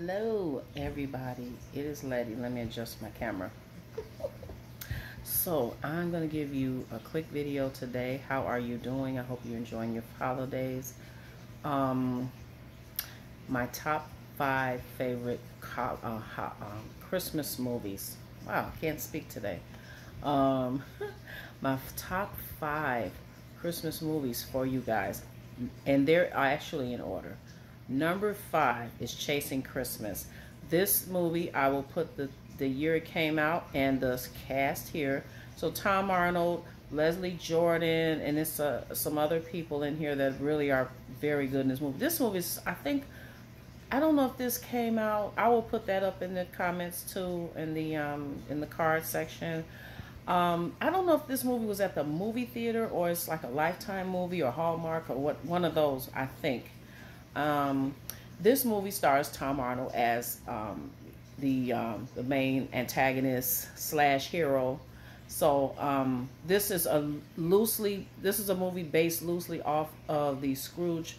Hello, everybody. It is Letty. Let me adjust my camera. So, I'm going to give you a quick video today. How are you doing? I hope you're enjoying your holidays. My top 5 favorite Christmas movies. Wow, I can't speak today. My top 5 Christmas movies for you guys. And they're actually in order. Number 5 is Chasing Christmas. This movie, I will put the year it came out and the cast here. So Tom Arnold, Leslie Jordan, and it's some other people in here that really are very good in this movie. This movie is, I don't know if this came out. I will put that up in the comments too, in the card section. I don't know if this movie was at the movie theater or it's like a Lifetime movie or Hallmark or what, one of those, I think. This movie stars Tom Arnold as the main antagonist slash hero. So this is a movie based loosely off of the Scrooge,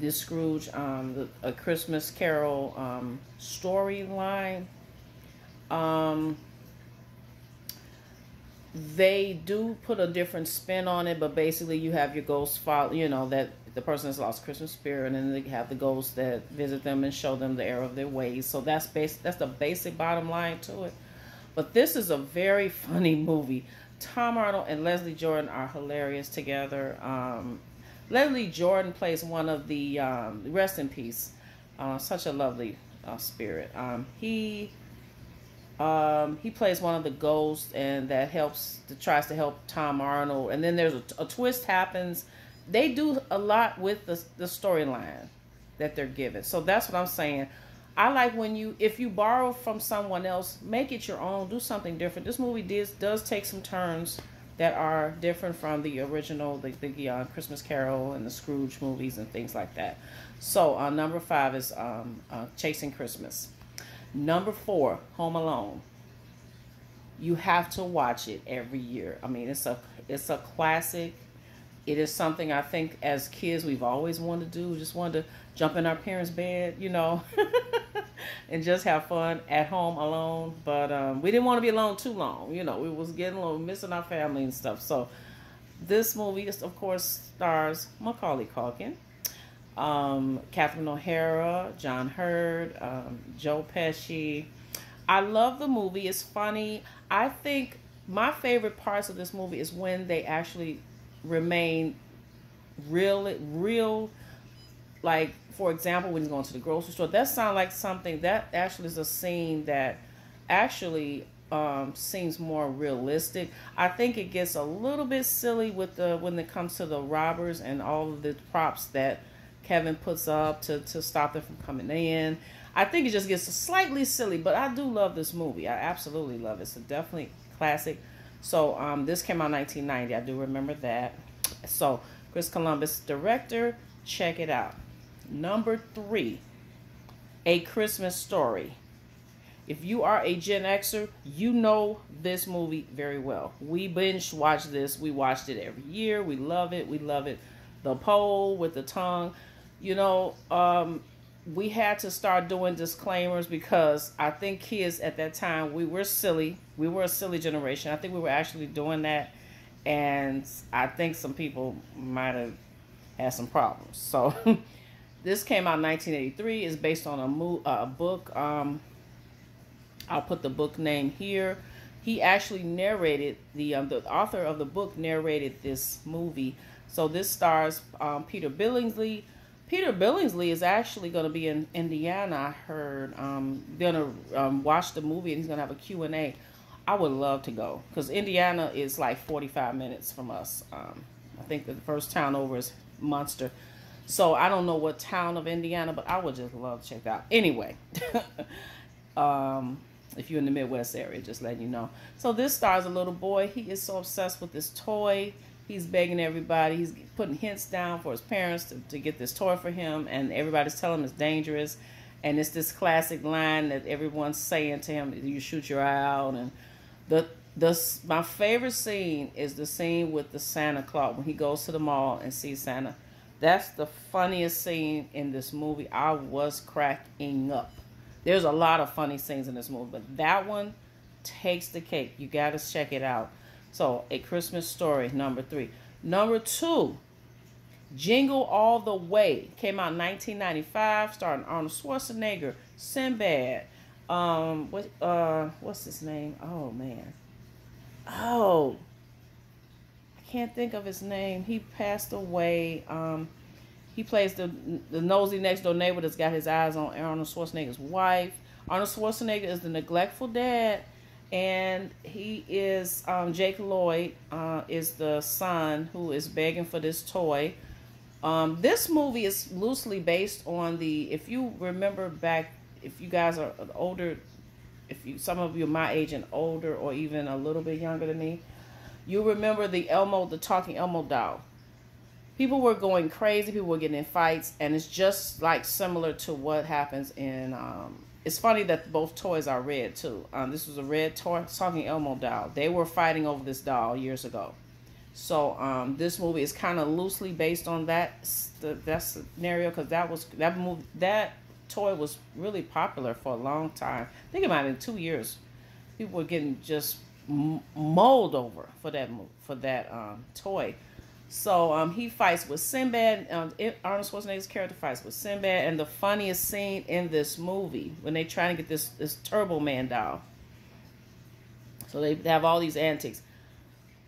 A Christmas Carol storyline. They do put a different spin on it, but basically you have your ghosts follow, that the person has lost Christmas spirit, and then they have the ghosts that visit them and show them the error of their ways. So that's the basic bottom line to it. But this is a very funny movie. Tom Arnold and Leslie Jordan are hilarious together. Leslie Jordan plays one of the rest in peace. Such a lovely spirit. He plays one of the ghosts, and that tries to help Tom Arnold. And then there's a twist happens. They do a lot with the storyline that they're given. So that's what I'm saying. I like when if you borrow from someone else, make it your own. Do something different. This movie does take some turns that are different from the original, the Christmas Carol and the Scrooge movies and things like that. So number 5 is Chasing Christmas. Number 4, Home Alone. You have to watch it every year. I mean, it's a classic. It is something I think as kids we've always wanted to do. Just wanted to jump in our parents' bed, and just have fun at home alone. But we didn't want to be alone too long. We was getting a little missing our family and stuff. So this movie, of course, stars Macaulay Culkin, Catherine O'Hara, John Hurd, Joe Pesci. I love the movie. It's funny. I think my favorite parts of this movie is when they actually remain real. Like, for example, when he's going to the grocery store, that sounds like something that actually is a scene that actually seems more realistic. I think it gets a little bit silly with when it comes to the robbers and all of the props that Kevin puts up to stop them from coming in. I think it just gets slightly silly, but I do love this movie. I absolutely love it. It's a definitely classic. So this came out in 1990. I do remember that. So Chris Columbus, director. Check it out. Number 3, A Christmas Story. If you are a Gen Xer, you know this movie very well. We binge watch this. We watched it every year. We love it. We love it. The pole with the tongue. We had to start doing disclaimers because I think kids at that time, we were silly. We were a silly generation. I think we were actually doing that. And I think some people might have had some problems. So this came out in 1983. It's based on a book. I'll put the book name here. He actually narrated, the author of the book narrated this movie. So this stars Peter Billingsley. Peter Billingsley is actually going to be in Indiana, I heard. Going to watch the movie, and he's going to have a Q&A. I would love to go because Indiana is like 45 minutes from us. I think the first town over is Munster. So I don't know what town of Indiana, but I would just love to check it out. Anyway, if you're in the Midwest area, just letting you know. So this stars a little boy. He is so obsessed with this toy. He's begging everybody. He's putting hints down for his parents to get this toy for him, and everybody's telling him it's dangerous. And it's this classic line that everyone's saying to him, you shoot your eye out. And my favorite scene is the scene with the Santa Claus when he goes to the mall and sees Santa That's the funniest scene in this movie. I was cracking up. There's a lot of funny scenes in this movie, but that one takes the cake. You got to check it out. So, A Christmas Story, number 3. Number 2, Jingle All the Way. Came out in 1995, starring Arnold Schwarzenegger, Sinbad. What's his name? Oh, man. Oh, I can't think of his name. He passed away. He plays the nosy next door neighbor that's got his eyes on Arnold Schwarzenegger's wife. Arnold Schwarzenegger is the neglectful dad, and he is Jake Lloyd is the son who is begging for this toy. This movie is loosely based on the. If you remember back, if you guys are older, some of you are my age and older, or even a little bit younger than me, you remember the talking Elmo doll. People were going crazy. People were getting in fights, and it's just like similar to what happens in. It's funny that both toys are red too. This was a red talking Elmo doll. They were fighting over this doll years ago. So this movie is kind of loosely based on that scenario, because that toy was really popular for a long time. I think it might have been 2 years. People were getting just mauled over for that toy. So he fights with Sinbad. Arnold Schwarzenegger's character fights with Sinbad, and the funniest scene in this movie when they trying to get this Turbo Man doll. So they have all these antics.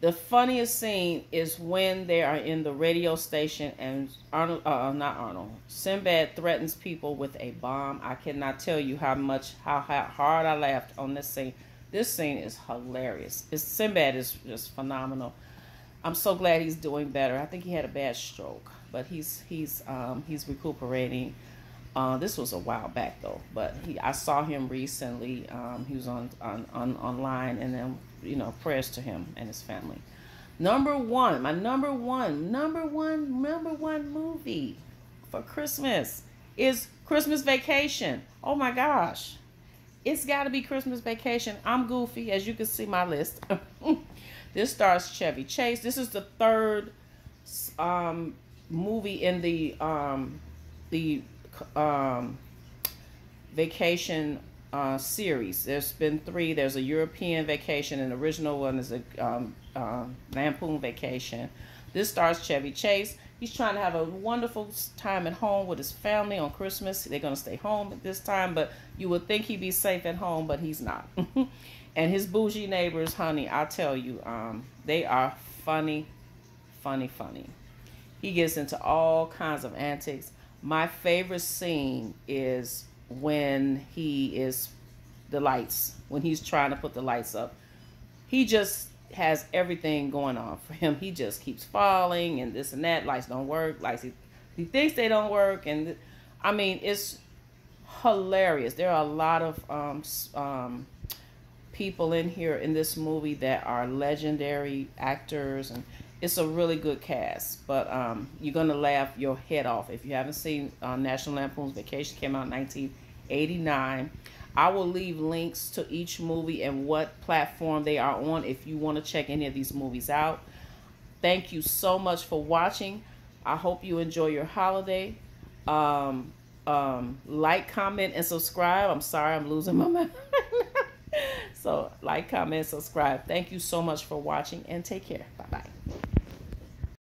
The funniest scene is when they are in the radio station and Sinbad threatens people with a bomb. I cannot tell you how hard I laughed on this scene. This scene is hilarious. Sinbad is just phenomenal. I'm so glad he's doing better. I think he had a bad stroke, but he's recuperating. This was a while back though, but I saw him recently. He was on online, and then prayers to him and his family. Number one movie for Christmas is Christmas Vacation. Oh my gosh, it's got to be Christmas Vacation. I'm goofy, as you can see my list. This stars Chevy Chase. This is the third movie in the Vacation series. There's been 3. There's a European Vacation, and the original one is a Lampoon Vacation. This stars Chevy Chase. He's trying to have a wonderful time at home with his family on Christmas. They're going to stay home at this time, but you would think he'd be safe at home, but he's not. And his bougie neighbors, honey, I tell you, they are funny. He gets into all kinds of antics. My favorite scene is when when he's trying to put the lights up. He just has everything going on for him. He just keeps falling and this and that. Lights don't work. He thinks they don't work. And I mean, it's hilarious. There are a lot of people in here in this movie that are legendary actors, and it's a really good cast. But you're gonna laugh your head off if you haven't seen National Lampoon's Vacation. Came out in 1989. I will leave links to each movie and what platform they are on if you want to check any of these movies out. Thank you so much for watching. I hope you enjoy your holiday. Like, comment, and subscribe. I'm sorry, I'm losing my mind. So like, comment, subscribe. Thank you so much for watching, and take care. Bye-bye.